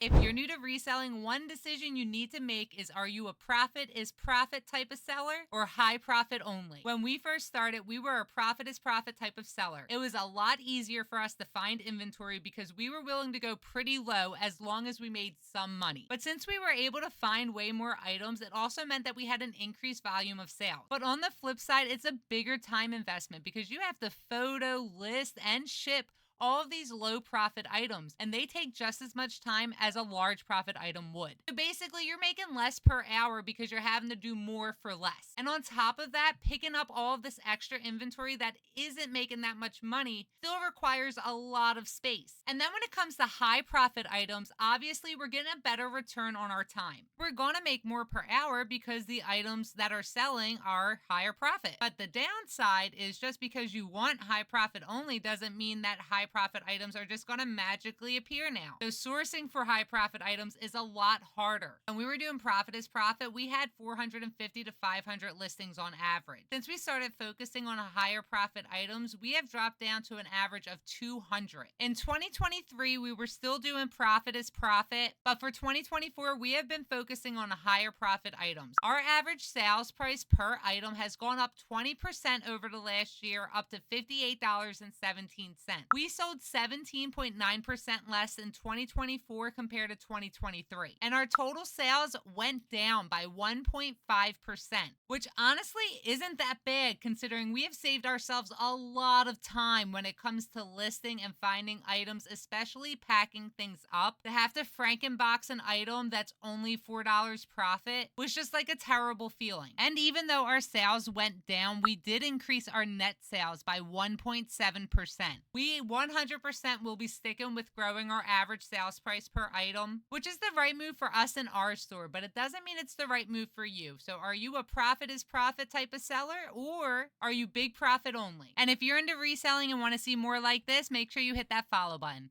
If you're new to reselling, one decision you need to make is, are you a profit is profit type of seller or high profit only? When we first started, we were a profit is profit type of seller. It was a lot easier for us to find inventory because we were willing to go pretty low as long as we made some money. But since we were able to find way more items, it also meant that we had an increased volume of sales. But on the flip side, it's a bigger time investment because you have to photo, list, and ship all of these low profit items, and they take just as much time as a large profit item would. So basically, you're making less per hour because you're having to do more for less. And on top of that, picking up all of this extra inventory that isn't making that much money still requires a lot of space. And then when it comes to high profit items, obviously we're getting a better return on our time. We're going to make more per hour because the items that are selling are higher profit. But the downside is, just because you want high profit only doesn't mean that high profit items are just going to magically appear now. So sourcing for high profit items is a lot harder. When we were doing profit is profit, we had 450 to 500 listings on average. Since we started focusing on higher profit items, we have dropped down to an average of 200. In 2023, we were still doing profit is profit, but for 2024, we have been focusing on higher profit items. Our average sales price per item has gone up 20% over the last year, up to $58.17. We sold 17.9% less in 2024 compared to 2023. And our total sales went down by 1.5%, which honestly isn't that bad considering we have saved ourselves a lot of time when it comes to listing and finding items, especially packing things up. To have to Frankenbox an item that's only $4 profit was just like a terrible feeling. And even though our sales went down, we did increase our net sales by 1.7%. We 100% will be sticking with growing our average sales price per item, which is the right move for us in our store, but it doesn't mean it's the right move for you. So are you a profit is profit type of seller, or are you big profit only? And if you're into reselling and want to see more like this, make sure you hit that follow button.